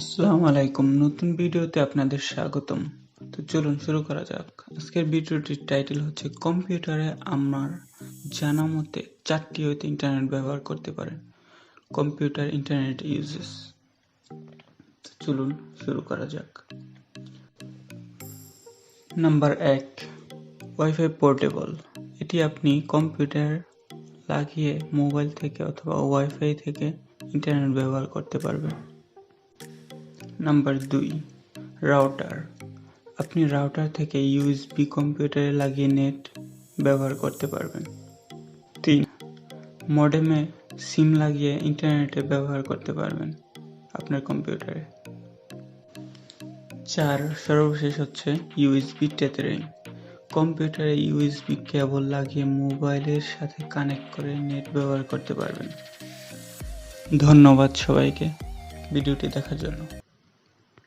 আসসালামু আলাইকুম, নতুন ভিডিওতে আপনাদের স্বাগতম। তো চলুন শুরু করা যাক। আজকের ভিডিওটির টাইটেল হচ্ছে কম্পিউটারে আমার জানা মতে 4টি হয়তো ইন্টারনেট ব্যবহার করতে পারেন। Computer internet uses. তো চলুন শুরু করা যাক। Number 1, wifi portable. এটি আপনি কম্পিউটার লাগিয়ে মোবাইল থেকে অথবা ওয়াইফাই থেকে ইন্টারনেট ব্যবহার করতে পারবেন। Number 2, router. আপনি রাউটার থেকে ইউএসবি কম্পিউটারে লাগিয়ে নেট ব্যবহার করতে পারবেন। 3, মডেমে সিম লাগিয়ে ইন্টারনেটে ব্যবহার করতে পারবেন আপনার কম্পিউটারে। 4, সর্বশেষ হচ্ছে ইউএসবি টেথেরিং। কম্পিউটারে ইউএসবি কেবল লাগিয়ে মোবাইলের সাথে কানেক্ট করে নেট ব্যবহার করতে পারবেন। ধন্যবাদ সবাইকে ভিডিওটি দেখার জন্য।